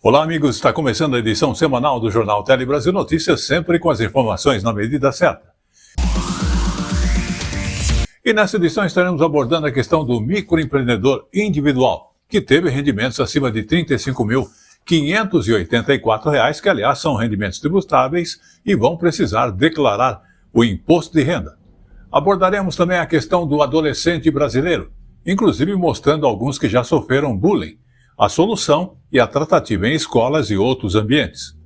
Olá, amigos. Está começando a edição semanal do Jornal Tele Brasil Notícias, sempre com as informações na medida certa. E nessa edição estaremos abordando a questão do microempreendedor individual, que teve rendimentos acima de R$ 35.584, que aliás são rendimentos tributáveis e vão precisar declarar o imposto de renda. Abordaremos também a questão do adolescente brasileiro, inclusive mostrando alguns que já sofreram bullying, a solução e a tratativa em escolas e outros ambientes.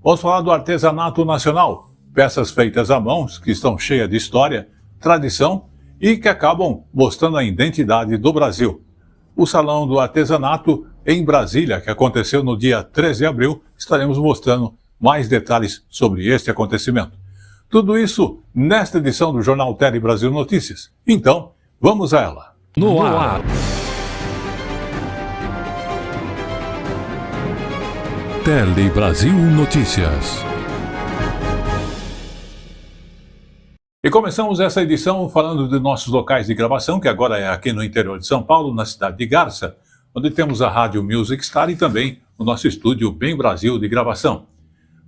Vamos falar do artesanato nacional, peças feitas à mão que estão cheias de história, tradição e que acabam mostrando a identidade do Brasil. O Salão do Artesanato em Brasília, que aconteceu no dia 13 de abril, estaremos mostrando mais detalhes sobre este acontecimento. Tudo isso nesta edição do Jornal Tele Brasil Notícias. Então, vamos a ela. No ar. Tele Brasil Notícias. E começamos essa edição falando de nossos locais de gravação, que agora é aqui no interior de São Paulo, na cidade de Garça, onde temos a Rádio Music Star e também o nosso estúdio Bem Brasil de gravação.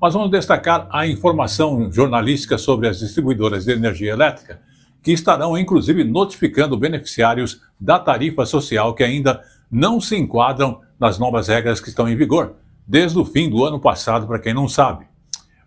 Mas vamos destacar a informação jornalística sobre as distribuidoras de energia elétrica, que estarão inclusive notificando beneficiários da tarifa social que ainda não se enquadram nas novas regras que estão em vigor, desde o fim do ano passado, para quem não sabe.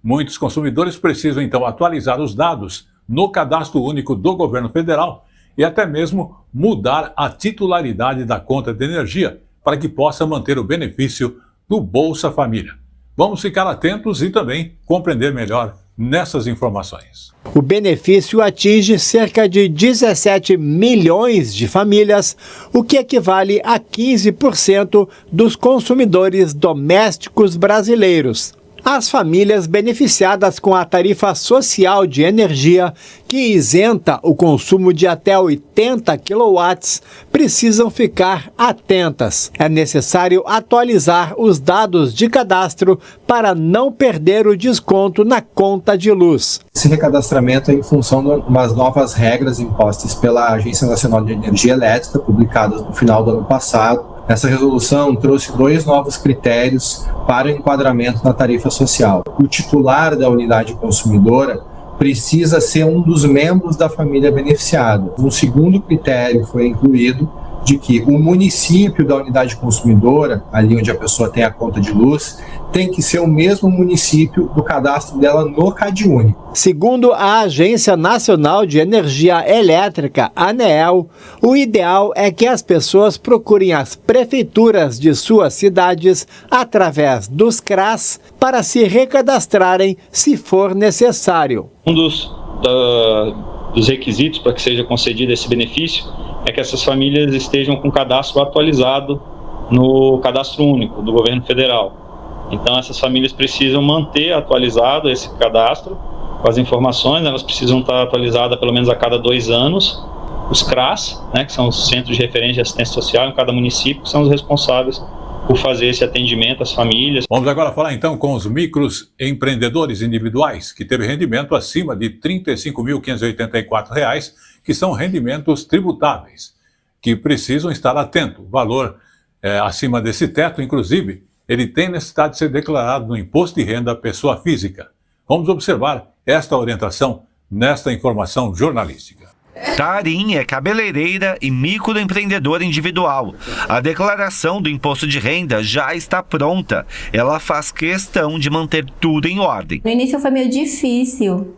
Muitos consumidores precisam então atualizar os dados no Cadastro Único do Governo Federal e até mesmo mudar a titularidade da conta de energia para que possa manter o benefício do Bolsa Família. Vamos ficar atentos e também compreender melhor nessas informações. O benefício atinge cerca de 17 milhões de famílias, o que equivale a 15% dos consumidores domésticos brasileiros. As famílias beneficiadas com a tarifa social de energia, que isenta o consumo de até 80 kW, precisam ficar atentas. É necessário atualizar os dados de cadastro para não perder o desconto na conta de luz. Esse recadastramento é em função de umas novas regras impostas pela Agência Nacional de Energia Elétrica, publicadas no final do ano passado. Essa resolução trouxe 2 novos critérios para o enquadramento na tarifa social. O titular da unidade consumidora precisa ser um dos membros da família beneficiada. Um segundo critério foi incluído de que o município da unidade consumidora, ali onde a pessoa tem a conta de luz, tem que ser o mesmo município do cadastro dela no CadÚnico. Segundo a Agência Nacional de Energia Elétrica, ANEEL, o ideal é que as pessoas procurem as prefeituras de suas cidades através dos CRAS para se recadastrarem se for necessário. Um dos requisitos para que seja concedido esse benefício é que essas famílias estejam com o cadastro atualizado no Cadastro Único do Governo Federal. Então essas famílias precisam manter atualizado esse cadastro com as informações, elas precisam estar atualizadas pelo menos a cada 2 anos. Os CRAS, que são os Centros de Referência de Assistência Social em cada município, que são os responsáveis por fazer esse atendimento às famílias. Vamos agora falar então com os microempreendedores individuais, que teve rendimento acima de R$ 35.584, que são rendimentos tributáveis, que precisam estar atentos. O valor acima desse teto, inclusive, ele tem necessidade de ser declarado no Imposto de Renda à Pessoa Física. Vamos observar esta orientação nesta informação jornalística. Tarim é cabeleireira e microempreendedora individual. A declaração do imposto de renda já está pronta. Ela faz questão de manter tudo em ordem. No início foi meio difícil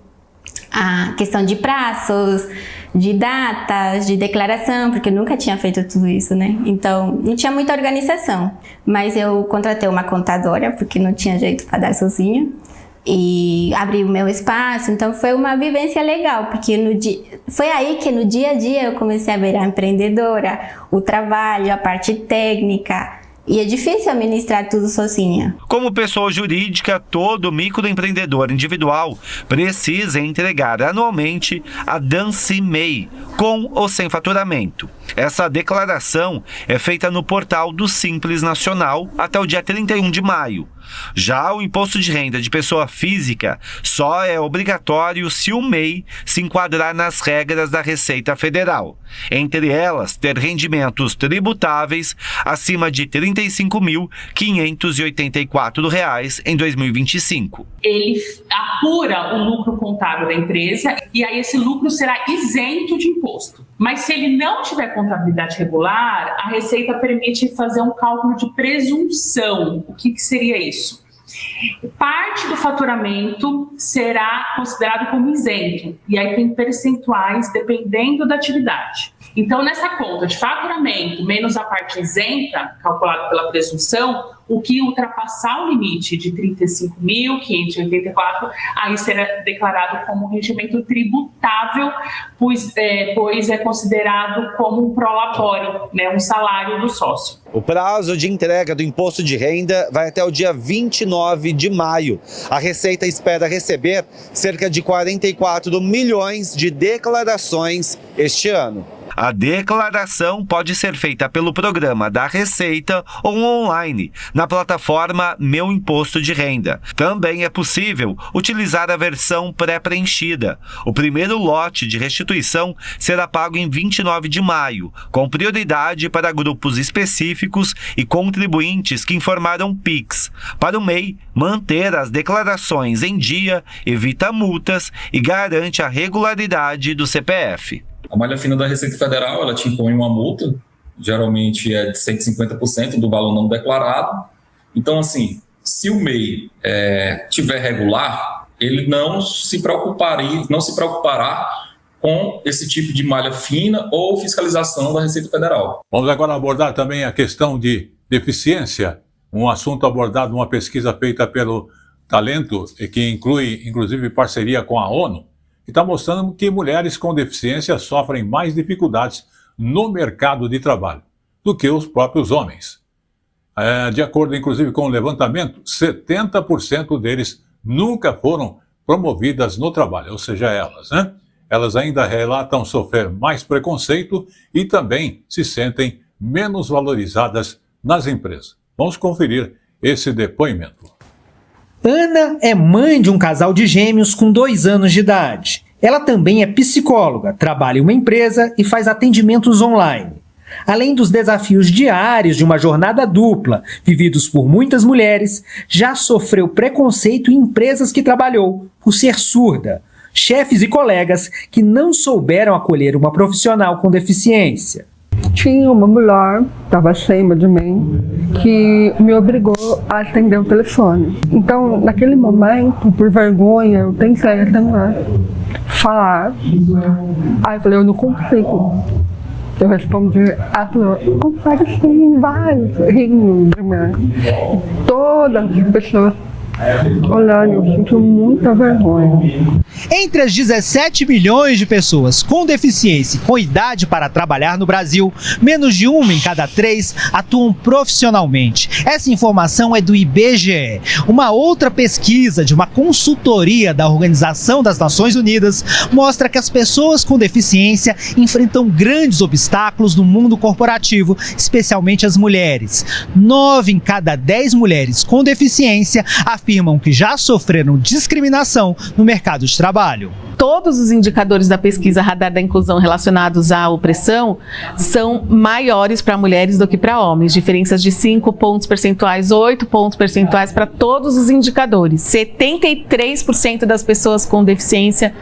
a questão de prazos, de datas, de declaração, porque eu nunca tinha feito tudo isso, né? Então, não tinha muita organização. Mas eu contratei uma contadora, porque não tinha jeito para dar sozinha. E abri o meu espaço, então foi uma vivência legal, porque foi aí que no dia a dia eu comecei a virar empreendedora, o trabalho, a parte técnica, e é difícil administrar tudo sozinha. Como pessoa jurídica, todo microempreendedor individual precisa entregar anualmente a DANCE-MEI, com ou sem faturamento. Essa declaração é feita no portal do Simples Nacional até o dia 31 de maio. Já o imposto de renda de pessoa física só é obrigatório se o MEI se enquadrar nas regras da Receita Federal. Entre elas, ter rendimentos tributáveis acima de R$ 35.584 em 2025. Ele apura o lucro contábil da empresa e aí esse lucro será isento de imposto. Mas se ele não tiver contabilidade regular, a Receita permite fazer um cálculo de presunção. O que seria isso? Parte do faturamento será considerado como isento, e aí tem percentuais dependendo da atividade. Então, nessa conta de faturamento menos a parte isenta, calculada pela presunção, o que ultrapassar o limite de 35.584, aí será declarado como rendimento tributável, pois é considerado como um prolabore, né, um salário do sócio. O prazo de entrega do imposto de renda vai até o dia 29 de maio. A Receita espera receber cerca de 44 milhões de declarações este ano. A declaração pode ser feita pelo programa da Receita ou online, na plataforma Meu Imposto de Renda. Também é possível utilizar a versão pré-preenchida. O primeiro lote de restituição será pago em 29 de maio, com prioridade para grupos específicos e contribuintes que informaram PIX. Para o MEI, manter as declarações em dia evita multas e garante a regularidade do CPF. A malha fina da Receita Federal, ela te impõe uma multa, geralmente é de 150% do valor não declarado. Então, assim, se o MEI tiver regular, ele não se preocupará com esse tipo de malha fina ou fiscalização da Receita Federal. Vamos agora abordar também a questão de deficiência, um assunto abordado numa pesquisa feita pelo Talento, e que inclui, inclusive, parceria com a ONU, que está mostrando que mulheres com deficiência sofrem mais dificuldades no mercado de trabalho do que os próprios homens. De acordo, inclusive, com o levantamento, 70% deles nunca foram promovidas no trabalho, ou seja, elas, né? Elas ainda relatam sofrer mais preconceito e também se sentem menos valorizadas nas empresas. Vamos conferir esse depoimento. Ana é mãe de um casal de gêmeos com 2 anos de idade. Ela também é psicóloga, trabalha em uma empresa e faz atendimentos online. Além dos desafios diários de uma jornada dupla, vividos por muitas mulheres, já sofreu preconceito em empresas que trabalhou, por ser surda, chefes e colegas que não souberam acolher uma profissional com deficiência. Tinha uma mulher, estava acima de mim, que me obrigou a atender o telefone. Então, naquele momento, por vergonha, eu tentei atender, falar. Aí eu falei, eu não consigo. Eu respondi, ela falou, consegue sim, vai, rindo de mim. Todas as pessoas olhando, eu sinto muita vergonha. Entre as 17 milhões de pessoas com deficiência e com idade para trabalhar no Brasil, menos de 1 em cada 3 atuam profissionalmente. Essa informação é do IBGE. Uma outra pesquisa de uma consultoria da Organização das Nações Unidas mostra que as pessoas com deficiência enfrentam grandes obstáculos no mundo corporativo, especialmente as mulheres. 9 em cada 10 mulheres com deficiência afirmam que já sofreram discriminação no mercado de trabalho. Todos os indicadores da pesquisa Radar da Inclusão relacionados à opressão são maiores para mulheres do que para homens. Diferenças de 5 pontos percentuais, 8 pontos percentuais para todos os indicadores. 73% das pessoas com deficiência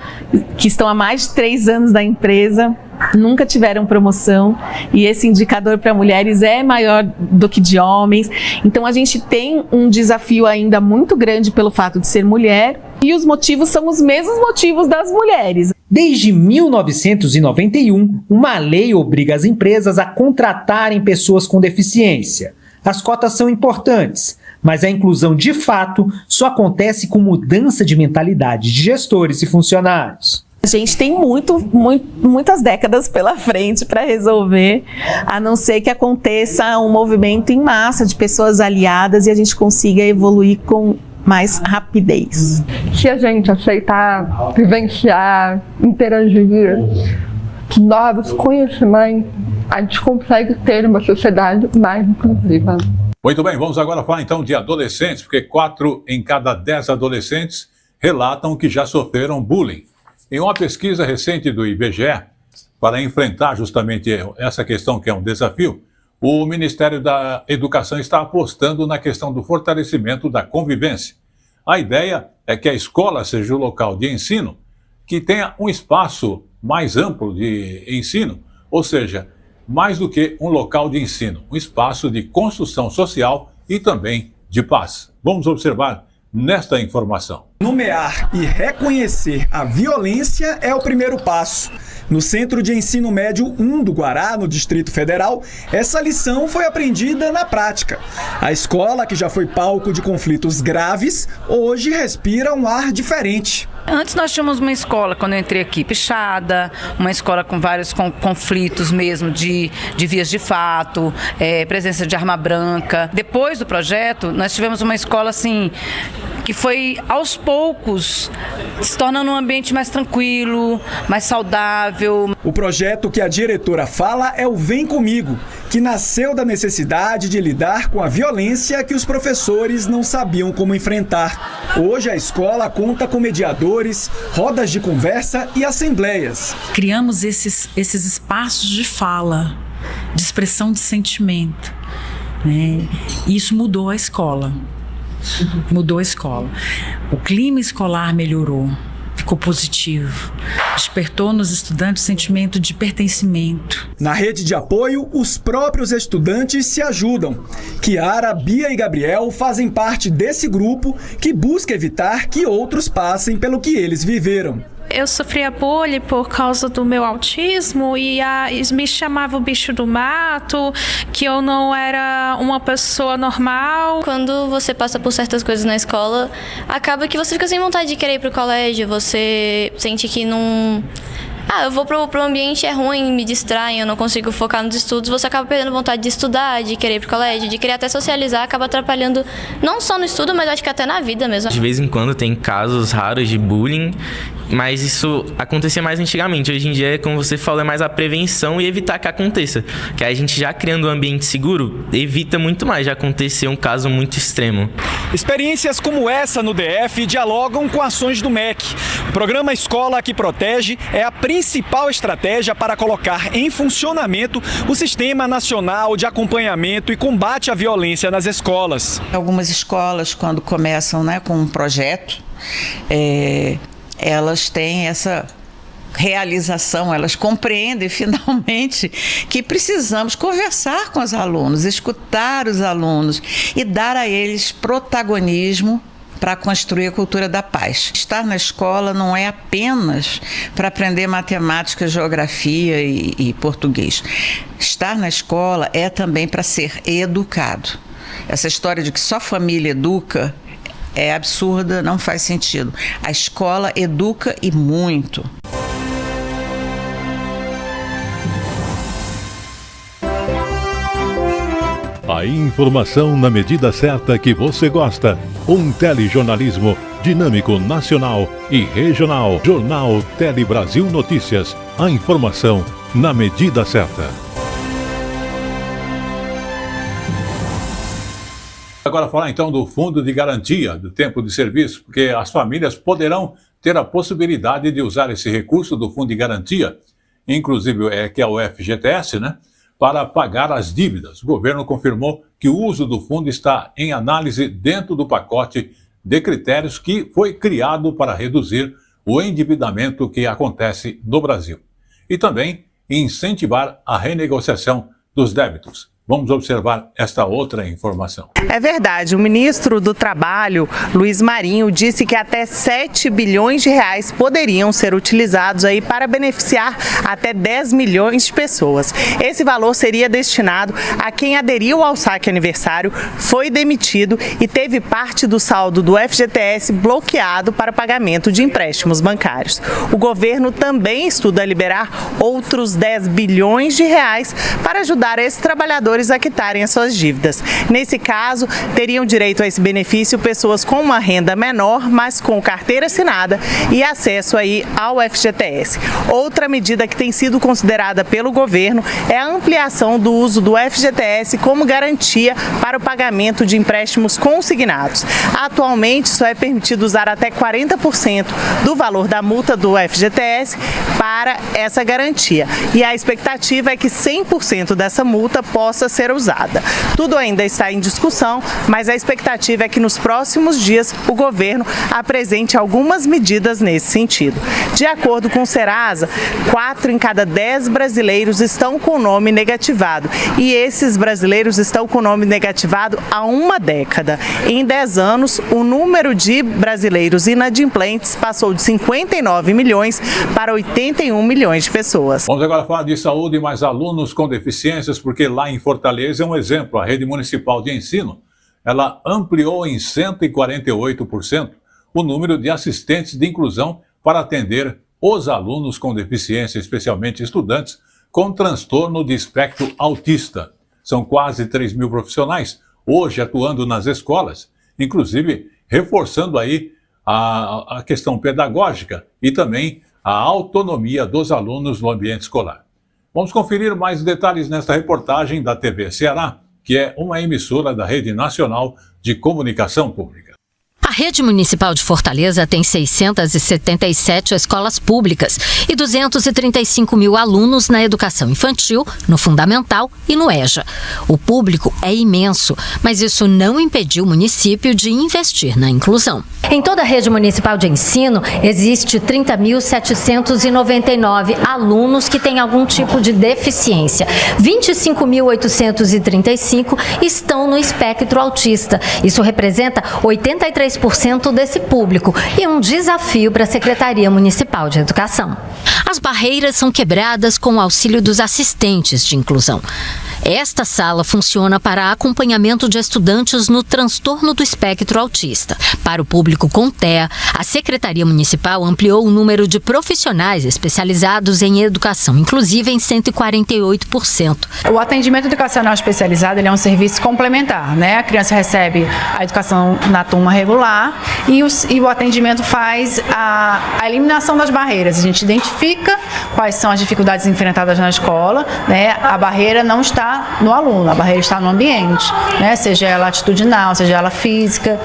que estão há mais de 3 anos na empresa nunca tiveram promoção, e esse indicador para mulheres é maior do que de homens. Então a gente tem um desafio ainda muito grande pelo fato de ser mulher, e os motivos são os mesmos motivos das mulheres. Desde 1991, uma lei obriga as empresas a contratarem pessoas com deficiência. As cotas são importantes, mas a inclusão de fato só acontece com mudança de mentalidade de gestores e funcionários. A gente tem muitas décadas pela frente para resolver, a não ser que aconteça um movimento em massa de pessoas aliadas e a gente consiga evoluir com mais rapidez. Se a gente aceitar, vivenciar, interagir, novos conhecimentos, a gente consegue ter uma sociedade mais inclusiva. Muito bem, vamos agora falar então de adolescentes, porque 4 em cada 10 adolescentes relatam que já sofreram bullying. Em uma pesquisa recente do IBGE, para enfrentar justamente essa questão que é um desafio, o Ministério da Educação está apostando na questão do fortalecimento da convivência. A ideia é que a escola seja o local de ensino que tenha um espaço mais amplo de ensino, ou seja, mais do que um local de ensino, um espaço de construção social e também de paz. Vamos observar nesta informação. Nomear e reconhecer a violência é o primeiro passo. No Centro de Ensino Médio 1 do Guará, no Distrito Federal, essa lição foi aprendida na prática. A escola, que já foi palco de conflitos graves, hoje respira um ar diferente. Antes nós tínhamos uma escola, quando eu entrei aqui, pichada, uma escola com vários conflitos mesmo de vias de fato, presença de arma branca. Depois do projeto, nós tivemos uma escola assim, que foi aos poucos se tornando um ambiente mais tranquilo, mais saudável. O projeto que a diretora fala é o Vem Comigo, que nasceu da necessidade de lidar com a violência que os professores não sabiam como enfrentar. Hoje a escola conta com mediadores, rodas de conversa e assembleias. Criamos esses espaços de fala, de expressão de sentimento, né? E isso mudou a escola. Mudou a escola. O clima escolar melhorou, ficou positivo. Despertou nos estudantes o sentimento de pertencimento. Na rede de apoio, os próprios estudantes se ajudam. Kiara, Bia e Gabriel fazem parte desse grupo que busca evitar que outros passem pelo que eles viveram. Eu sofria bullying por causa do meu autismo e me chamavam bicho do mato, que eu não era uma pessoa normal. Quando você passa por certas coisas na escola, acaba que você fica sem vontade de querer ir pro colégio, você sente que não... eu vou pro ambiente, é ruim, me distraem, eu não consigo focar nos estudos, você acaba perdendo vontade de estudar, de querer ir pro colégio, de querer até socializar, acaba atrapalhando não só no estudo, mas acho que até na vida mesmo. De vez em quando tem casos raros de bullying, mas isso acontecia mais antigamente. Hoje em dia, como você falou, é mais a prevenção e evitar que aconteça. Que a gente já criando um ambiente seguro, evita muito mais de acontecer um caso muito extremo. Experiências como essa no DF dialogam com ações do MEC. O programa Escola que Protege é a principal estratégia para colocar em funcionamento o Sistema Nacional de Acompanhamento e Combate à Violência nas escolas. Algumas escolas, quando começam com um projeto, elas têm essa realização, elas compreendem finalmente que precisamos conversar com os alunos, escutar os alunos e dar a eles protagonismo para construir a cultura da paz. Estar na escola não é apenas para aprender matemática, geografia e português. Estar na escola é também para ser educado. Essa história de que só família educa é absurda, não faz sentido. A escola educa e muito. A informação na medida certa que você gosta. Um telejornalismo dinâmico, nacional e regional. Jornal Tele Brasil Notícias. A informação na medida certa. Agora falar então do Fundo de Garantia do Tempo de Serviço, porque as famílias poderão ter a possibilidade de usar esse recurso do Fundo de Garantia, inclusive que é o FGTS, para pagar as dívidas. O governo confirmou que o uso do fundo está em análise dentro do pacote de critérios que foi criado para reduzir o endividamento que acontece no Brasil e também incentivar a renegociação dos débitos. Vamos observar esta outra informação. É verdade, o ministro do Trabalho, Luiz Marinho, disse que até 7 bilhões de reais poderiam ser utilizados aí para beneficiar até 10 milhões de pessoas. Esse valor seria destinado a quem aderiu ao saque aniversário, foi demitido e teve parte do saldo do FGTS bloqueado para pagamento de empréstimos bancários. O governo também estuda liberar outros 10 bilhões de reais para ajudar esses trabalhadores credores a quitarem as suas dívidas. Nesse caso, teriam direito a esse benefício pessoas com uma renda menor, mas com carteira assinada e acesso aí ao FGTS. Outra medida que tem sido considerada pelo governo é a ampliação do uso do FGTS como garantia para o pagamento de empréstimos consignados. Atualmente, só é permitido usar até 40% do valor da multa do FGTS para essa garantia. E a expectativa é que 100% dessa multa possa ser usada. Tudo ainda está em discussão, mas a expectativa é que nos próximos dias o governo apresente algumas medidas nesse sentido. De acordo com o Serasa, 4 em cada 10 brasileiros estão com o nome negativado. E esses brasileiros estão com o nome negativado há uma década. Em 10 anos, o número de brasileiros inadimplentes passou de 59 milhões para 81 milhões de pessoas. Vamos agora falar de saúde, mais alunos com deficiências, porque lá em Fortaleza é um exemplo. A rede municipal de ensino, ela ampliou em 148% o número de assistentes de inclusão para atender os alunos com deficiência, especialmente estudantes com transtorno de espectro autista. São quase 3 mil profissionais hoje atuando nas escolas, inclusive reforçando aí a questão pedagógica e também a autonomia dos alunos no ambiente escolar. Vamos conferir mais detalhes nesta reportagem da TV Ceará, que é uma emissora da Rede Nacional de Comunicação Pública. A rede municipal de Fortaleza tem 677 escolas públicas e 235 mil alunos na educação infantil, no fundamental e no EJA. O público é imenso, mas isso não impediu o município de investir na inclusão. Em toda a rede municipal de ensino, existe 30.799 alunos que têm algum tipo de deficiência. 25.835 estão no espectro autista. Isso representa 83% desse público e um desafio para a Secretaria Municipal de Educação. As barreiras são quebradas com o auxílio dos assistentes de inclusão. Esta sala funciona para acompanhamento de estudantes no transtorno do espectro autista. Para o público com TEA, a Secretaria Municipal ampliou o número de profissionais especializados em educação inclusiva em 148%. O atendimento educacional especializado ele é um serviço complementar, né? A criança recebe a educação na turma regular e o atendimento faz a eliminação das barreiras. A gente identifica quais são as dificuldades enfrentadas na escola, né? A barreira não está no aluno, a barreira está no ambiente, né? Seja ela atitudinal, seja ela física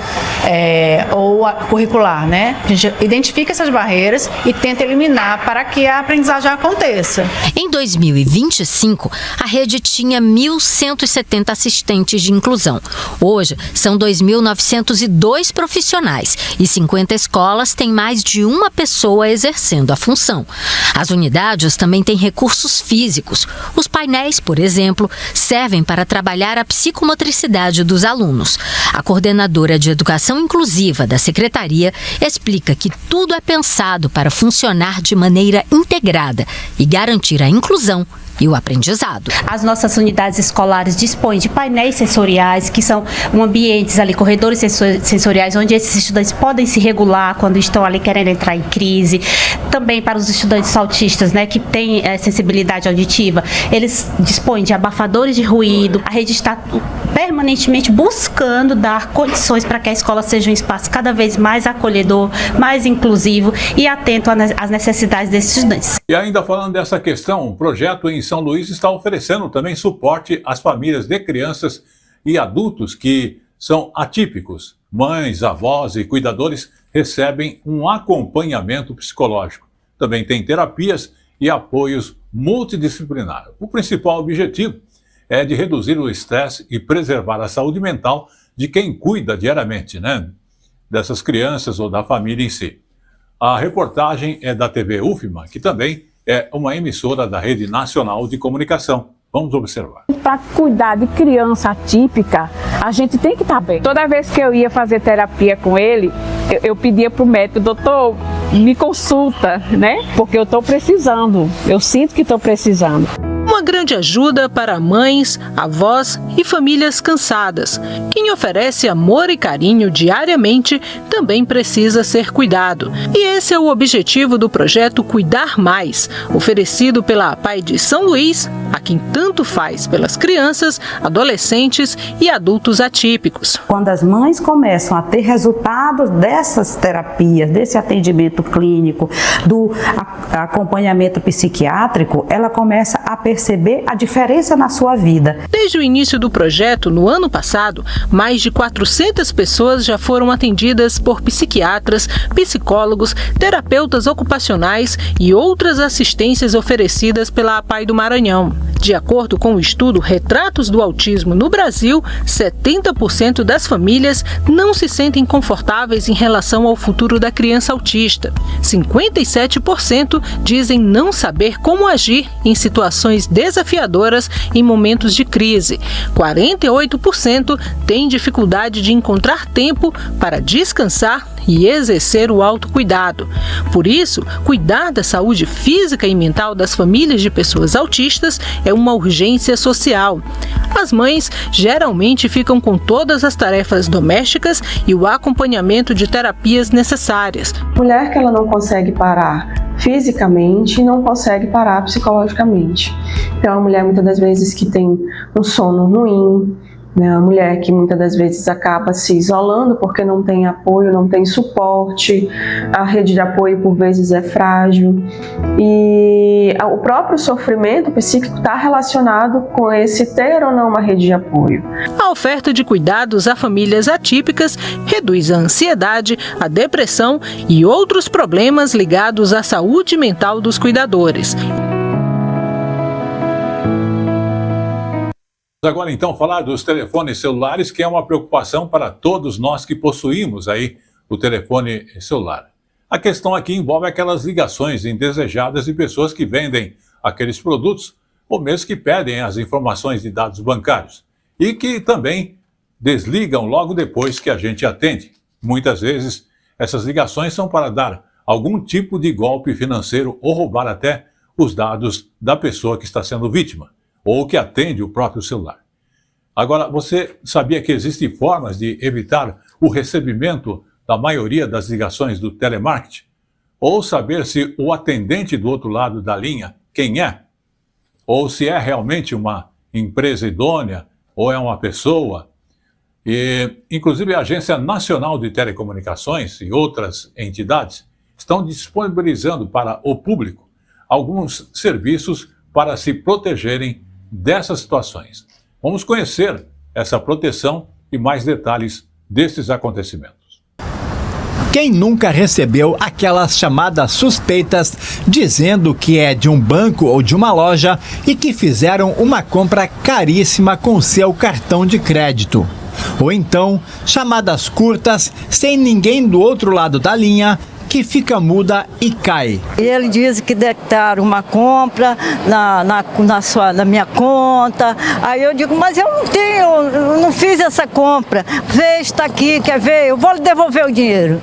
ou curricular, né? A gente identifica essas barreiras e tenta eliminar para que a aprendizagem aconteça. Em 2025, a rede tinha 1.170 assistentes de inclusão. Hoje, são 2.902 profissionais e 50 escolas têm mais de uma pessoa exercendo a função. As unidades também têm recursos físicos. Os painéis, por exemplo, servem para trabalhar a psicomotricidade dos alunos. A coordenadora de educação inclusiva da Secretaria explica que tudo é pensado para funcionar de maneira integrada e garantir a inclusão e o aprendizado. As nossas unidades escolares dispõem de painéis sensoriais, que são ambientes ali, corredores sensoriais, onde esses estudantes podem se regular quando estão ali querendo entrar em crise. Também para os estudantes autistas, né, que têm sensibilidade auditiva, eles dispõem de abafadores de ruído. A rede está permanentemente buscando dar condições para que a escola seja um espaço cada vez mais acolhedor, mais inclusivo e atento às necessidades desses estudantes. E ainda falando dessa questão, o projeto em São Luís está oferecendo também suporte às famílias de crianças e adultos que são atípicos. Mães, avós e cuidadores recebem um acompanhamento psicológico. Também tem terapias e apoios multidisciplinares. O principal objetivo é de reduzir o estresse e preservar a saúde mental de quem cuida diariamente, né, dessas crianças ou da família em si. A reportagem é da TV UFMA, que também é uma emissora da Rede Nacional de Comunicação. Vamos observar. Para cuidar de criança atípica, a gente tem que estar bem. Toda vez que eu ia fazer terapia com ele, eu pedia para o médico, doutor, me consulta, né? Porque eu estou precisando, eu sinto que estou precisando. Uma grande ajuda para mães, avós e famílias cansadas. Quem oferece amor e carinho diariamente também precisa ser cuidado. E esse é o objetivo do projeto Cuidar Mais, oferecido pela APAE de São Luís, a quem tanto faz pelas crianças, adolescentes e adultos atípicos. Quando as mães começam a ter resultados dessas terapias, desse atendimento clínico, do acompanhamento psiquiátrico, ela começa a perceber a diferença na sua vida. Desde o início do projeto, no ano passado, mais de 400 pessoas já foram atendidas por psiquiatras, psicólogos, terapeutas ocupacionais e outras assistências oferecidas pela APAE do Maranhão. De acordo com o estudo Retratos do Autismo no Brasil, 70% das famílias não se sentem confortáveis em relação ao futuro da criança autista. 57% dizem não saber como agir em situações desafiadoras em momentos de crise. 48% têm dificuldade de encontrar tempo para descansar e exercer o autocuidado. Por isso, cuidar da saúde física e mental das famílias de pessoas autistas é uma urgência social. As mães geralmente ficam com todas as tarefas domésticas e o acompanhamento de terapias necessárias. Mulher que ela não consegue parar fisicamente e não consegue parar psicologicamente. Então, a mulher muitas das vezes que tem um sono ruim, né? A mulher que muitas das vezes acaba se isolando porque não tem apoio, não tem suporte, a rede de apoio por vezes é frágil e o próprio sofrimento psíquico está relacionado com esse ter ou não uma rede de apoio. A oferta de cuidados a famílias atípicas reduz a ansiedade, a depressão e outros problemas ligados à saúde mental dos cuidadores. Agora então falar dos telefones celulares, que é uma preocupação para todos nós que possuímos aí o telefone celular. A questão aqui envolve aquelas ligações indesejadas de pessoas que vendem aqueles produtos ou mesmo que pedem as informações de dados bancários e que também desligam logo depois que a gente atende. Muitas vezes essas ligações são para dar algum tipo de golpe financeiro ou roubar até os dados da pessoa que está sendo vítima ou que atende o próprio celular. Agora, você sabia que existem formas de evitar o recebimento da maioria das ligações do telemarketing? Ou saber se o atendente do outro lado da linha, quem é? Ou se é realmente uma empresa idônea, ou é uma pessoa? E, inclusive, a Agência Nacional de Telecomunicações e outras entidades estão disponibilizando para o público alguns serviços para se protegerem dessas situações. Vamos conhecer essa proteção e mais detalhes desses acontecimentos. Quem nunca recebeu aquelas chamadas suspeitas dizendo que é de um banco ou de uma loja e que fizeram uma compra caríssima com seu cartão de crédito? Ou então, chamadas curtas, sem ninguém do outro lado da linha, que fica muda e cai. Ele diz que detectaram uma compra na minha conta. Aí eu digo, mas eu não fiz essa compra. Vê, está aqui, quer ver? Eu vou lhe devolver o dinheiro.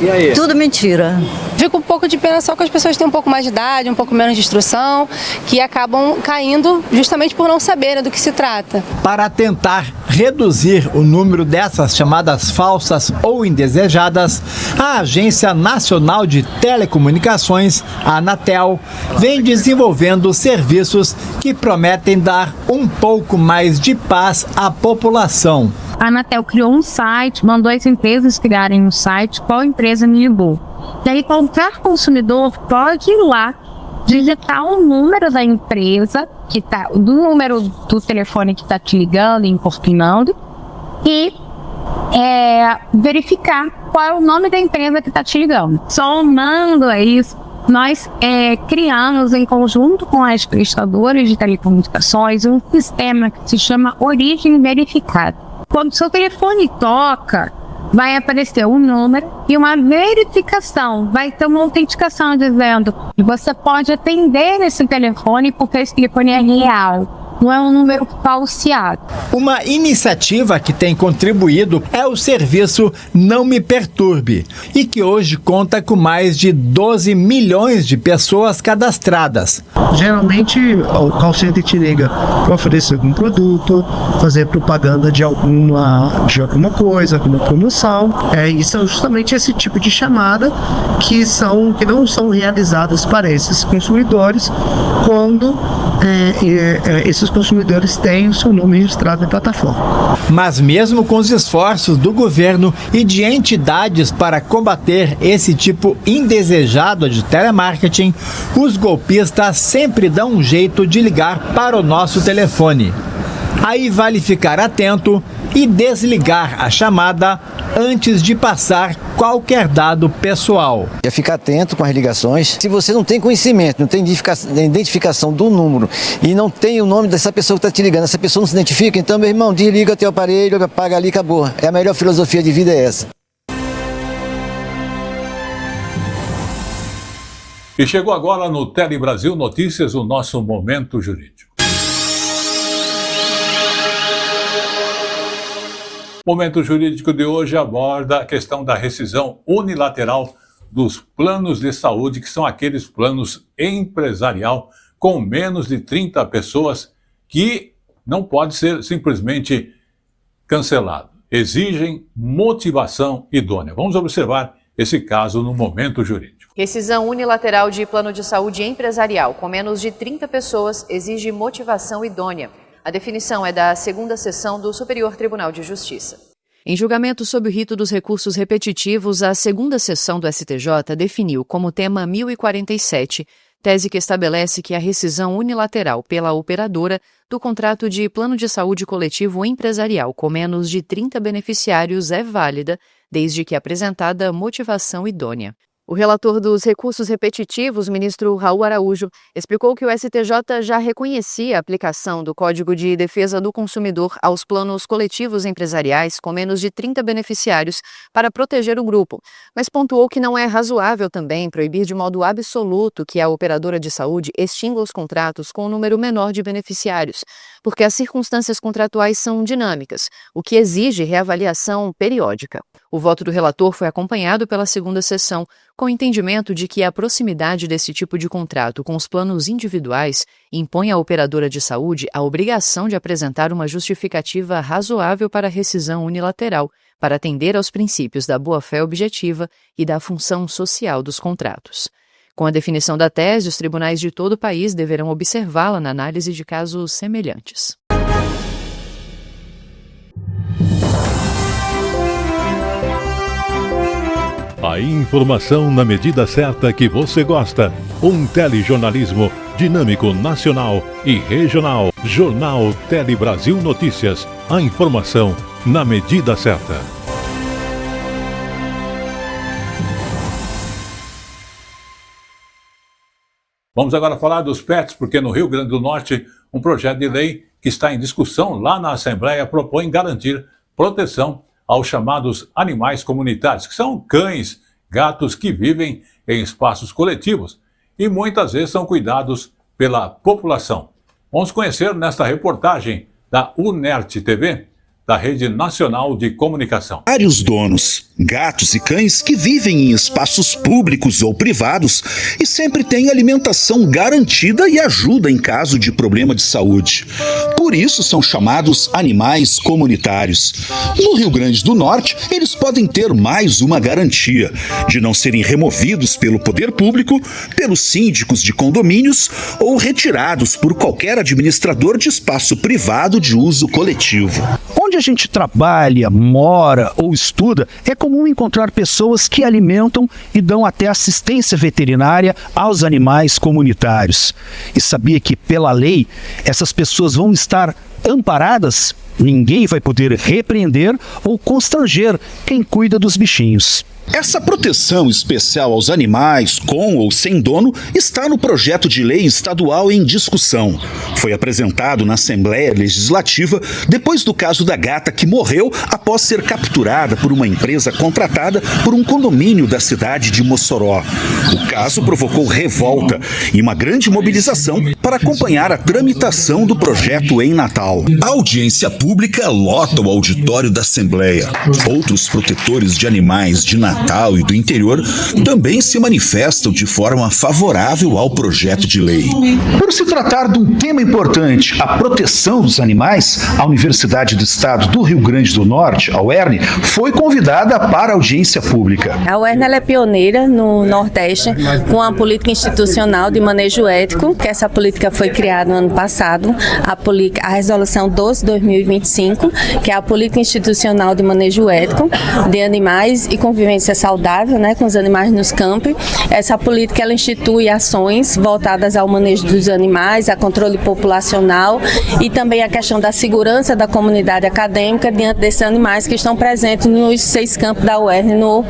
E aí? Tudo mentira. Fico um pouco de pena só que as pessoas têm um pouco mais de idade, um pouco menos de instrução, que acabam caindo justamente por não saberem do que se trata. Para tentar reduzir o número dessas chamadas falsas ou indesejadas, a Agência Nacional de Telecomunicações, a Anatel, vem desenvolvendo serviços que prometem dar um pouco mais de paz à população. A Anatel criou um site, mandou as empresas criarem um site, qual empresa me ligou. E aí qualquer consumidor pode ir lá, digitar o número da empresa, do número do telefone que está te ligando e importunando, e verificar qual é o nome da empresa que está te ligando. Somando isso, nós criamos em conjunto com as prestadoras de telecomunicações um sistema que se chama Origem Verificada. Quando o seu telefone toca, vai aparecer um número e uma verificação, vai ter uma autenticação dizendo que você pode atender esse telefone porque esse telefone é real. não é um número falseado. Uma iniciativa que tem contribuído é o serviço Não Me Perturbe, e que hoje conta com mais de 12 milhões de pessoas cadastradas. Geralmente o call center te liga para oferecer algum produto, fazer propaganda de alguma coisa, alguma promoção. E são justamente esse tipo de chamada que não são realizadas para esses consumidores quando esses consumidores têm o seu nome registrado na plataforma. Mas mesmo com os esforços do governo e de entidades para combater esse tipo indesejado de telemarketing, os golpistas sempre dão um jeito de ligar para o nosso telefone. Aí vale ficar atento e desligar a chamada antes de passar qualquer dado pessoal. É ficar atento com as ligações. Se você não tem conhecimento, não tem identificação do número e não tem o nome dessa pessoa que está te ligando, essa pessoa não se identifica, então, meu irmão, desliga teu aparelho, apaga ali, acabou. A melhor filosofia de vida é essa. E chegou agora no Tele Brasil Notícias o nosso Momento Jurídico. O Momento Jurídico de hoje aborda a questão da rescisão unilateral dos planos de saúde, que são aqueles planos empresarial com menos de 30 pessoas que não pode ser simplesmente cancelado. Exigem motivação idônea. Vamos observar esse caso no Momento Jurídico. Rescisão unilateral de plano de saúde empresarial com menos de 30 pessoas exige motivação idônea. A definição é da segunda sessão do Superior Tribunal de Justiça. Em julgamento sob o rito dos recursos repetitivos, a segunda sessão do STJ definiu como tema 1047, tese que estabelece que a rescisão unilateral pela operadora do contrato de plano de saúde coletivo empresarial com menos de 30 beneficiários é válida, desde que apresentada motivação idônea. O relator dos recursos repetitivos, ministro Raul Araújo, explicou que o STJ já reconhecia a aplicação do Código de Defesa do Consumidor aos planos coletivos empresariais com menos de 30 beneficiários para proteger o grupo, mas pontuou que não é razoável também proibir de modo absoluto que a operadora de saúde extinga os contratos com um número menor de beneficiários, porque as circunstâncias contratuais são dinâmicas, o que exige reavaliação periódica. O voto do relator foi acompanhado pela segunda sessão, com o entendimento de que a proximidade desse tipo de contrato com os planos individuais impõe à operadora de saúde a obrigação de apresentar uma justificativa razoável para a rescisão unilateral, para atender aos princípios da boa-fé objetiva e da função social dos contratos. Com a definição da tese, os tribunais de todo o país deverão observá-la na análise de casos semelhantes. A informação na medida certa que você gosta. Um telejornalismo dinâmico, nacional e regional. Jornal Tele Brasil Notícias. A informação na medida certa. Vamos agora falar dos pets, porque no Rio Grande do Norte, um projeto de lei que está em discussão lá na Assembleia propõe garantir proteção aos chamados animais comunitários, que são cães, gatos que vivem em espaços coletivos e muitas vezes são cuidados pela população. Vamos conhecer nesta reportagem da UNERT TV, da Rede Nacional de Comunicação. Vários donos, gatos e cães que vivem em espaços públicos ou privados e sempre têm alimentação garantida e ajuda em caso de problema de saúde. Por isso são chamados animais comunitários. No Rio Grande do Norte, eles podem ter mais uma garantia de não serem removidos pelo poder público, pelos síndicos de condomínios ou retirados por qualquer administrador de espaço privado de uso coletivo. Onde a gente trabalha, mora ou estuda, é comum encontrar pessoas que alimentam e dão até assistência veterinária aos animais comunitários. E sabia que, pela lei, essas pessoas vão estar amparadas? Ninguém vai poder repreender ou constranger quem cuida dos bichinhos. Essa proteção especial aos animais, com ou sem dono, está no projeto de lei estadual em discussão. Foi apresentado na Assembleia Legislativa depois do caso da gata que morreu após ser capturada por uma empresa contratada por um condomínio da cidade de Mossoró. O caso provocou revolta e uma grande mobilização para para acompanhar a tramitação do projeto em Natal. A audiência pública lota o auditório da Assembleia. Outros protetores de animais de Natal e do interior também se manifestam de forma favorável ao projeto de lei. Por se tratar de um tema importante, a proteção dos animais, a Universidade do Estado do Rio Grande do Norte, a UERN, foi convidada para a audiência pública. A UERN ela é pioneira no Nordeste com a política institucional de manejo ético, que essa política foi criada no ano passado, a resolução 12/2025, que é a política institucional de manejo ético de animais e convivência saudável, né, com os animais nos campi. Essa política ela institui ações voltadas ao manejo dos animais, a controle populacional e também a questão da segurança da comunidade acadêmica diante desses animais que estão presentes nos 6 campos da UERN no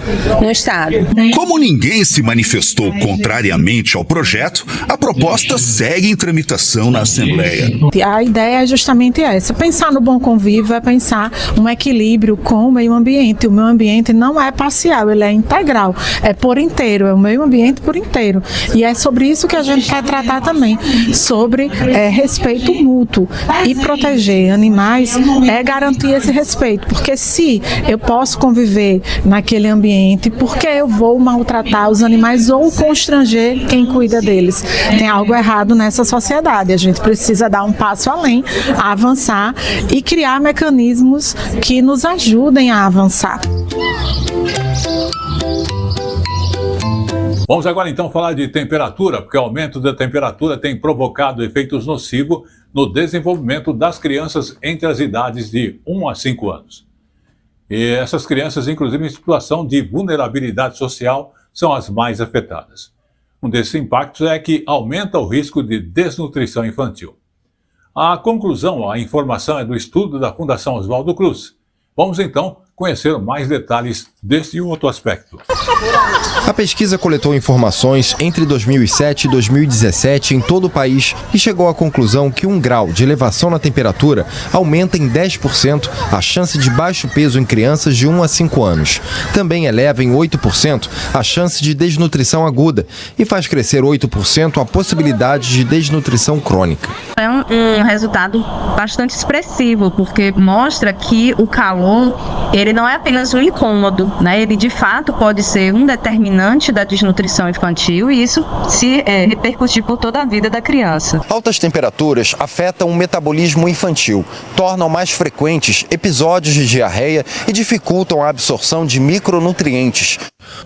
estado. Como ninguém se manifestou contrariamente ao projeto, a proposta segue em tramitação na Assembleia. A ideia é justamente essa, pensar no bom convívio é pensar um equilíbrio com o meio ambiente. O meio ambiente não é parcial, ele é integral, é por inteiro, é o meio ambiente por inteiro. E é sobre isso que a gente quer tratar também, sobre respeito mútuo. E proteger animais é garantir esse respeito, porque se eu posso conviver naquele ambiente, por que eu vou maltratar os animais ou constranger quem cuida deles? Tem algo errado nessa sociedade, a gente precisa dar um passo além, avançar e criar mecanismos que nos ajudem a avançar. Vamos agora então falar de temperatura, porque o aumento da temperatura tem provocado efeitos nocivos no desenvolvimento das crianças entre as idades de 1 a 5 anos. E essas crianças, inclusive em situação de vulnerabilidade social, são as mais afetadas. Um desses impactos é que aumenta o risco de desnutrição infantil. A conclusão, a informação é do estudo da Fundação Oswaldo Cruz. Vamos então conhecer mais detalhes deste outro aspecto. A pesquisa coletou informações entre 2007 e 2017 em todo o país e chegou à conclusão que 1 grau de elevação na temperatura aumenta em 10% a chance de baixo peso em crianças de 1 a 5 anos. Também eleva em 8% a chance de desnutrição aguda e faz crescer 8% a possibilidade de desnutrição crônica. É um resultado bastante expressivo, porque mostra que o calor ele não é apenas um incômodo, né? Ele de fato pode ser um determinante da desnutrição infantil e isso se repercutir por toda a vida da criança. Altas temperaturas afetam o metabolismo infantil, tornam mais frequentes episódios de diarreia e dificultam a absorção de micronutrientes.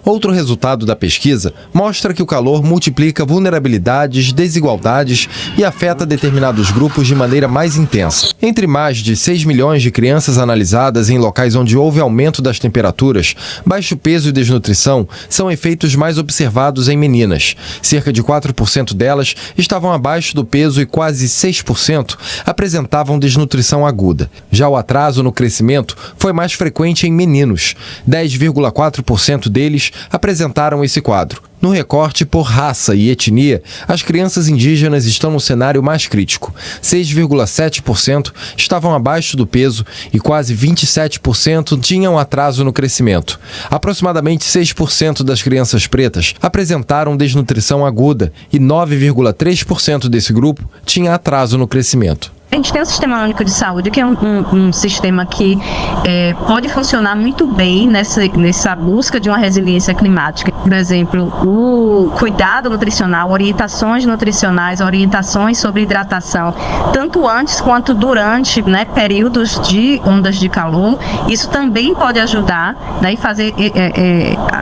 Outro resultado da pesquisa mostra que o calor multiplica vulnerabilidades, desigualdades e afeta determinados grupos de maneira mais intensa. Entre mais de 6 milhões de crianças analisadas em locais onde houve aumento das temperaturas, baixo peso e desnutrição são efeitos mais observados em meninas. Cerca de 4% delas estavam abaixo do peso e quase 6% apresentavam desnutrição aguda. Já o atraso no crescimento foi mais frequente em meninos. 10,4% deles apresentaram esse quadro. No recorte por raça e etnia, as crianças indígenas estão no cenário mais crítico. 6,7% estavam abaixo do peso e quase 27% tinham atraso no crescimento. Aproximadamente 6% das crianças pretas apresentaram desnutrição aguda e 9,3% desse grupo tinha atraso no crescimento. A gente tem o Sistema Único de Saúde, que é um sistema que pode funcionar muito bem nessa busca de uma resiliência climática. Por exemplo, o cuidado nutricional, orientações nutricionais, orientações sobre hidratação, tanto antes quanto durante, né, períodos de ondas de calor. Isso também pode ajudar, né, e fazer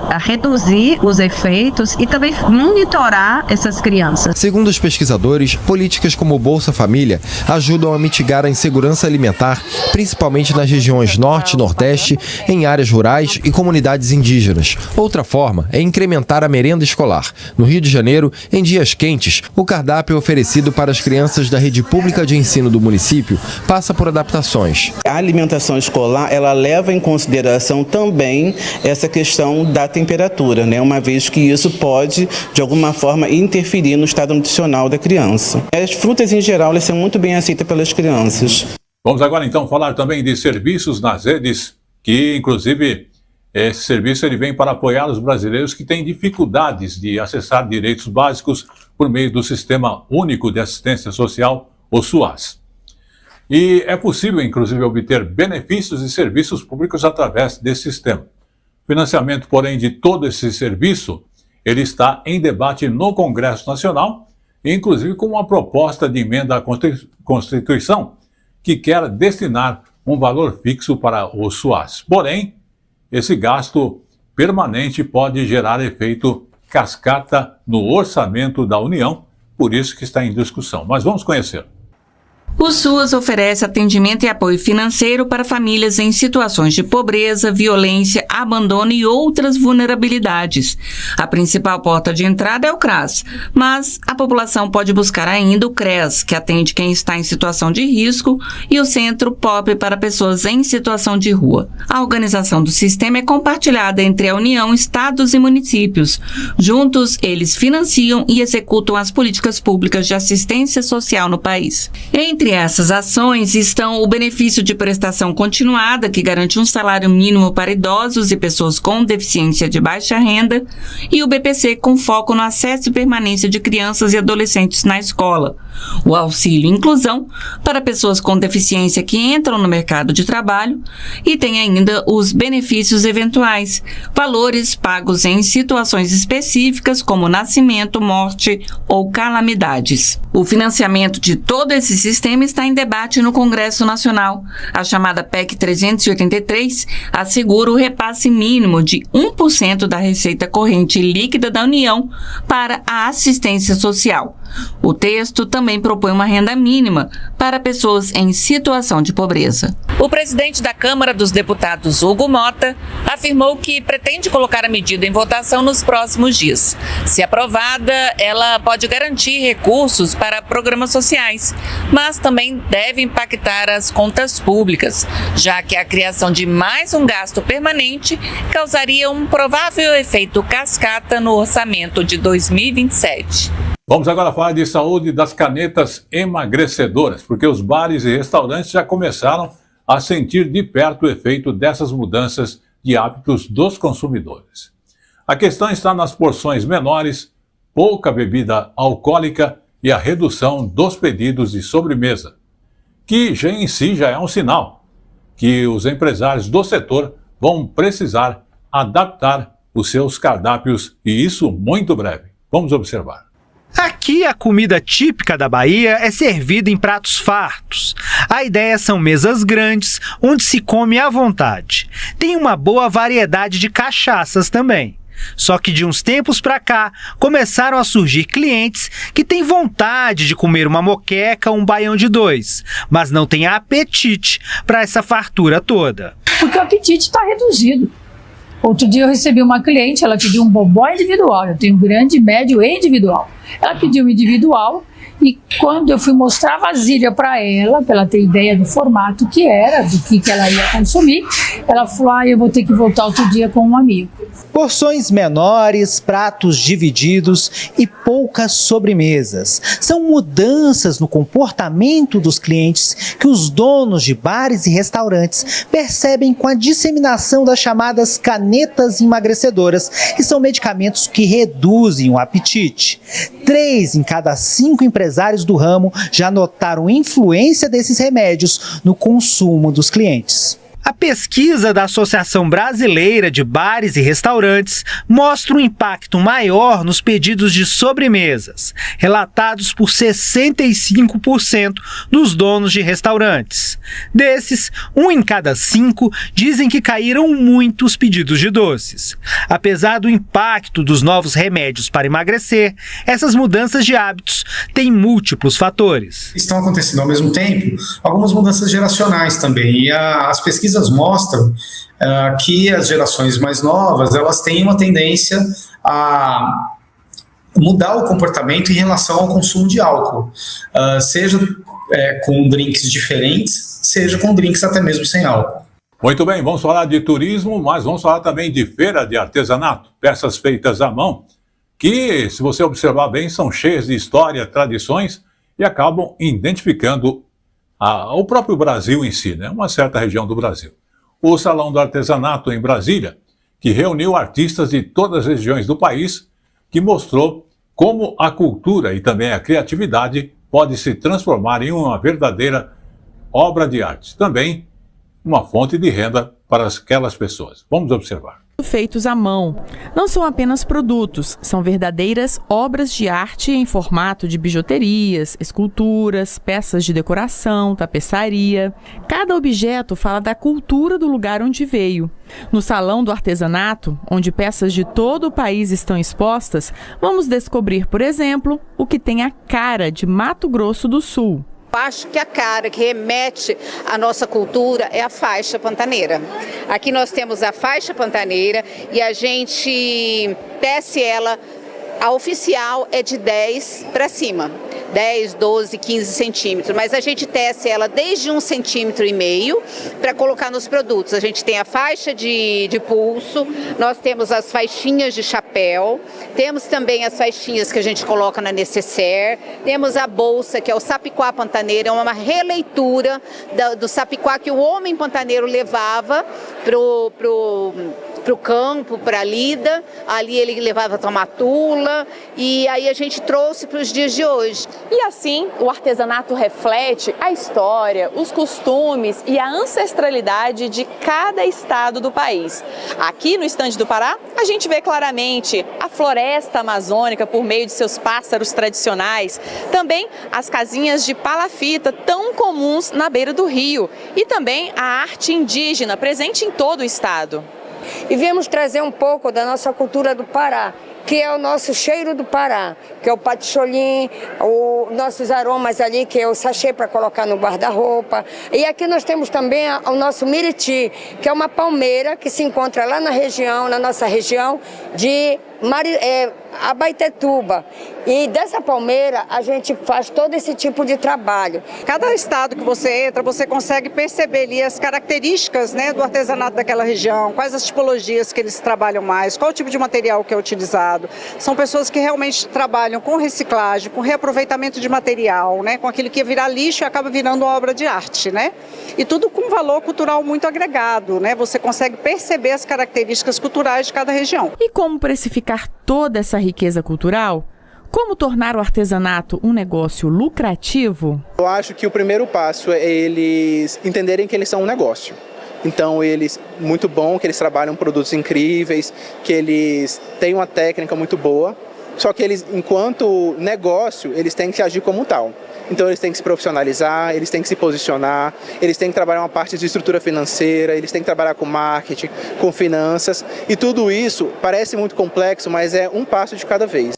a reduzir os efeitos e também monitorar essas crianças. Segundo os pesquisadores, políticas como o Bolsa Família ajudam a mitigar a insegurança alimentar, principalmente nas regiões Norte e Nordeste, em áreas rurais e comunidades indígenas. Outra forma é incrementar a merenda escolar. No Rio de Janeiro, em dias quentes, o cardápio oferecido para as crianças da rede pública de ensino do município passa por adaptações. A alimentação escolar, ela leva em consideração também essa questão da temperatura, né? Uma vez que isso pode, de alguma forma, interferir no estado nutricional da criança. As frutas, em geral, elas são muito bem aceitas pelas crianças. Vamos agora então falar também de serviços nas redes que inclusive Esse serviço ele vem para apoiar os brasileiros que têm dificuldades de acessar direitos básicos por meio do Sistema Único de Assistência Social, o SUAS. E é possível, inclusive, obter benefícios e serviços públicos através desse sistema. O financiamento, porém, de todo esse serviço, ele está em debate no Congresso Nacional, inclusive com uma proposta de emenda à Constituição que quer destinar um valor fixo para o SUAS. Porém, esse gasto permanente pode gerar efeito cascata no orçamento da União, por isso que está em discussão. Mas vamos conhecer. O SUAS oferece atendimento e apoio financeiro para famílias em situações de pobreza, violência, abandono e outras vulnerabilidades. A principal porta de entrada é o CRAS, mas a população pode buscar ainda o CRES, que atende quem está em situação de risco, e o Centro POP para pessoas em situação de rua. A organização do sistema é compartilhada entre a União, estados e municípios. Juntos, eles financiam e executam as políticas públicas de assistência social no país. Entre essas ações estão o benefício de prestação continuada, que garante um salário mínimo para idosos e pessoas com deficiência de baixa renda, e o BPC, com foco no acesso e permanência de crianças e adolescentes na escola. O auxílio inclusão para pessoas com deficiência que entram no mercado de trabalho, e tem ainda os benefícios eventuais, valores pagos em situações específicas como nascimento, morte ou calamidades. O financiamento de todo esse sistema está em debate no Congresso Nacional. A chamada PEC 383 assegura o repasse mínimo de 1% da receita corrente líquida da União para a assistência social. O texto também propõe uma renda mínima para pessoas em situação de pobreza. O presidente da Câmara dos Deputados, Hugo Mota, afirmou que pretende colocar a medida em votação nos próximos dias. Se aprovada, ela pode garantir recursos para programas sociais, mas também deve impactar as contas públicas, já que a criação de mais um gasto permanente causaria um provável efeito cascata no orçamento de 2027. Vamos agora falar de saúde das canetas emagrecedoras, porque os bares e restaurantes já começaram a sentir de perto o efeito dessas mudanças de hábitos dos consumidores. A questão está nas porções menores, pouca bebida alcoólica e a redução dos pedidos de sobremesa, que já em si já é um sinal que os empresários do setor vão precisar adaptar os seus cardápios, e isso muito breve. Vamos observar. Aqui a comida típica da Bahia é servida em pratos fartos. A ideia são mesas grandes, onde se come à vontade. Tem uma boa variedade de cachaças também. Só que de uns tempos para cá, começaram a surgir clientes que têm vontade de comer uma moqueca ou um baião de dois, mas não têm apetite para essa fartura toda. Porque o apetite está reduzido. Outro dia eu recebi uma cliente, ela pediu um bobó individual, eu tenho grande, médio e individual. Ela pediu um individual e quando eu fui mostrar a vasilha para ela ter ideia do formato que era, do que ela ia consumir, ela falou, eu vou ter que voltar outro dia com um amigo. Porções menores, pratos divididos e poucas sobremesas. São mudanças no comportamento dos clientes que os donos de bares e restaurantes percebem com a disseminação das chamadas canetas emagrecedoras, que são medicamentos que reduzem o apetite. 3 em cada 5 empresários do ramo já notaram influência desses remédios no consumo dos clientes. A pesquisa da Associação Brasileira de Bares e Restaurantes mostra um impacto maior nos pedidos de sobremesas, relatados por 65% dos donos de restaurantes. Desses, 1 em cada 5 dizem que caíram muito os pedidos de doces. Apesar do impacto dos novos remédios para emagrecer, essas mudanças de hábitos têm múltiplos fatores. Estão acontecendo ao mesmo tempo algumas mudanças geracionais também, e as pesquisas mostram que as gerações mais novas, elas têm uma tendência a mudar o comportamento em relação ao consumo de álcool, seja com drinks diferentes, seja com drinks até mesmo sem álcool. Muito bem, vamos falar de turismo, mas vamos falar também de feira de artesanato, peças feitas à mão, que, se você observar bem, são cheias de história, tradições e acabam identificando o próprio Brasil em si, né? Uma certa região do Brasil. O Salão do Artesanato em Brasília que reuniu artistas de todas as regiões do país, que mostrou como a cultura e também a criatividade pode se transformar em uma verdadeira obra de arte. Também uma fonte de renda para aquelas pessoas. Vamos observar. Feitos à mão. Não são apenas produtos, são verdadeiras obras de arte em formato de bijuterias, esculturas, peças de decoração, tapeçaria. Cada objeto fala da cultura do lugar onde veio. No Salão do Artesanato, onde peças de todo o país estão expostas, vamos descobrir, por exemplo, o que tem a cara de Mato Grosso do Sul. Acho que a cara que remete à nossa cultura é a faixa pantaneira. Aqui nós temos a faixa pantaneira e a gente tece ela, a oficial é de 10 para cima. 10, 12, 15 centímetros, mas a gente tece ela desde 1,5 centímetros para colocar nos produtos. A gente tem a faixa de pulso, nós temos as faixinhas de chapéu, temos também as faixinhas que a gente coloca na nécessaire, temos a bolsa, que é o sapiquá pantaneiro, é uma releitura do sapiquá que o homem pantaneiro levava pro campo, para a lida, ali ele levava a tomatula, e aí a gente trouxe para os dias de hoje. E assim, o artesanato reflete a história, os costumes e a ancestralidade de cada estado do país. Aqui no estande do Pará, a gente vê claramente a floresta amazônica por meio de seus pássaros tradicionais, também as casinhas de palafita tão comuns na beira do rio, e também a arte indígena presente em todo o estado. E viemos trazer um pouco da nossa cultura do Pará, que é o nosso cheiro do Pará, que é o paticholim, os nossos aromas ali, que é o sachê para colocar no guarda-roupa. E aqui nós temos também o nosso miriti, que é uma palmeira que se encontra lá na região, na nossa região de Abaetetuba. E dessa palmeira a gente faz todo esse tipo de trabalho. Cada estado que você entra, você consegue perceber ali as características, né, do artesanato daquela região, quais as tipologias que eles trabalham mais, qual o tipo de material que é utilizado. São pessoas que realmente trabalham com reciclagem, com reaproveitamento de material, né, com aquilo que ia virar lixo e acaba virando uma obra de arte, né? E tudo com valor cultural muito agregado, né? Você consegue perceber as características culturais de cada região. E como precificar toda essa riqueza cultural? Como tornar o artesanato um negócio lucrativo? Eu acho que o primeiro passo é eles entenderem que eles são um negócio. Então, muito bom que eles trabalham produtos incríveis, que eles têm uma técnica muito boa, só que eles, enquanto negócio, eles têm que agir como tal. Então eles têm que se profissionalizar, eles têm que se posicionar, eles têm que trabalhar uma parte de estrutura financeira, eles têm que trabalhar com marketing, com finanças, e tudo isso parece muito complexo, mas é um passo de cada vez.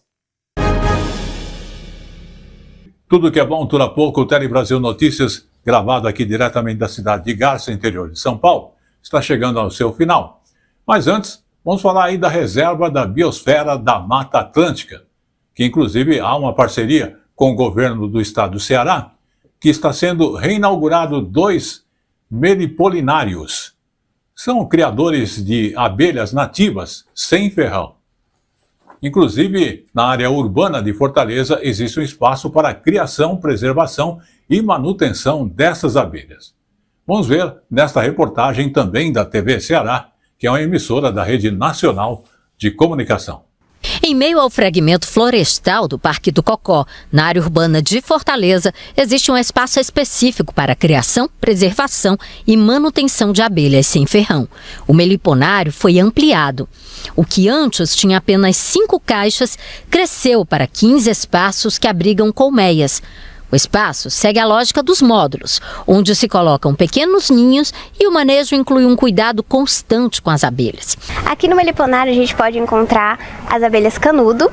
Tudo que é bom dura pouco. O Tele Brasil Notícias, gravado aqui diretamente da cidade de Garça, interior de São Paulo, está chegando ao seu final. Mas antes, vamos falar aí da reserva da biosfera da Mata Atlântica, que inclusive há uma parceria com o governo do estado do Ceará, que está sendo reinaugurado 2 melipolinários. São criadores de abelhas nativas sem ferrão. Inclusive, na área urbana de Fortaleza, existe um espaço para a criação, preservação e manutenção dessas abelhas. Vamos ver nesta reportagem também da TV Ceará, que é uma emissora da Rede Nacional de Comunicação. Em meio ao fragmento florestal do Parque do Cocó, na área urbana de Fortaleza, existe um espaço específico para a criação, preservação e manutenção de abelhas sem ferrão. O meliponário foi ampliado. O que antes tinha apenas 5 caixas, cresceu para 15 espaços que abrigam colmeias. O espaço segue a lógica dos módulos, onde se colocam pequenos ninhos e o manejo inclui um cuidado constante com as abelhas. Aqui no meliponário a gente pode encontrar as abelhas canudo,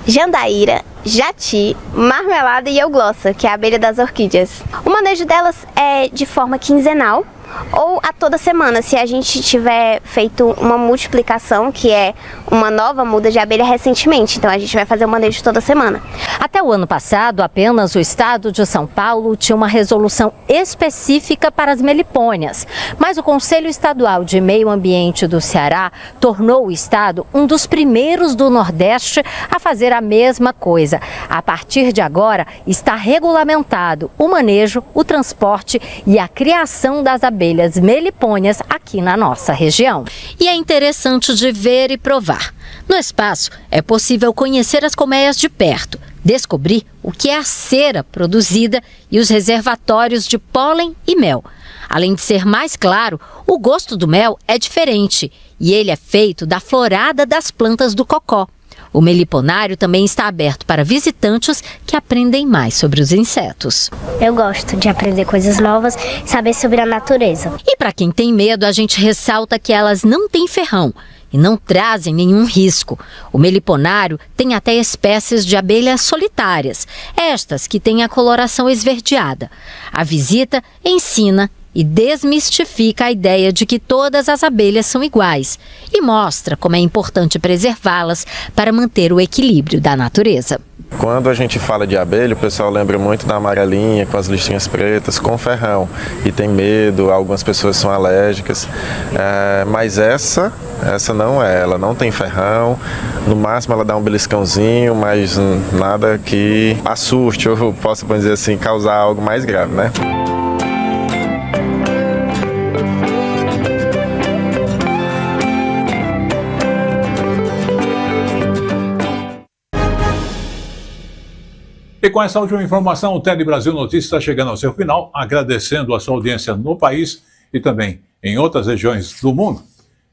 jandaíra, jati, marmelada e euglossa, que é a abelha das orquídeas. O manejo delas é de forma quinzenal ou a toda semana, se a gente tiver feito uma multiplicação, que é uma nova muda de abelha recentemente. Então a gente vai fazer o manejo toda semana. Até o ano passado, apenas o estado de São Paulo tinha uma resolução específica para as melipônias, mas o Conselho Estadual de Meio Ambiente do Ceará tornou o estado um dos primeiros do Nordeste a fazer a mesma coisa. A partir de agora, está regulamentado o manejo, o transporte e a criação das abelhas abelhas melipônias aqui na nossa região. E é interessante de ver e provar. No espaço, é possível conhecer as colmeias de perto, descobrir o que é a cera produzida e os reservatórios de pólen e mel. Além de ser mais claro, o gosto do mel é diferente e ele é feito da florada das plantas do cocó. O meliponário também está aberto para visitantes que aprendem mais sobre os insetos. Eu gosto de aprender coisas novas e saber sobre a natureza. E para quem tem medo, a gente ressalta que elas não têm ferrão e não trazem nenhum risco. O meliponário tem até espécies de abelhas solitárias, estas que têm a coloração esverdeada. A visita ensina e desmistifica a ideia de que todas as abelhas são iguais e mostra como é importante preservá-las para manter o equilíbrio da natureza. Quando a gente fala de abelha, o pessoal lembra muito da amarelinha com as listrinhas pretas, com ferrão, e tem medo, algumas pessoas são alérgicas, mas essa não é, ela não tem ferrão, no máximo ela dá um beliscãozinho, mas nada que assuste ou possa, vamos dizer assim, causar algo mais grave, né? E com essa última informação, o Tele Brasil Notícias está chegando ao seu final, agradecendo a sua audiência no país e também em outras regiões do mundo.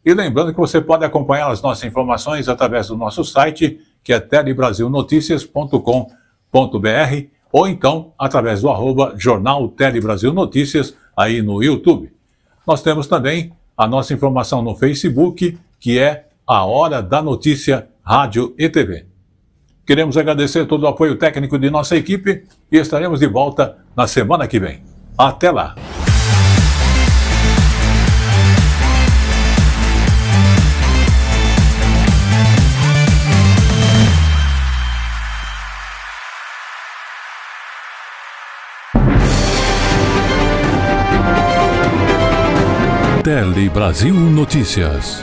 E lembrando que você pode acompanhar as nossas informações através do nosso site, que é telebrasilnoticias.com.br, ou então através do @Jornal Tele Brasil Notícias aí no YouTube. Nós temos também a nossa informação no Facebook, que é a Hora da Notícia Rádio e TV. Queremos agradecer todo o apoio técnico de nossa equipe e estaremos de volta na semana que vem. Até lá! Tele Brasil Notícias.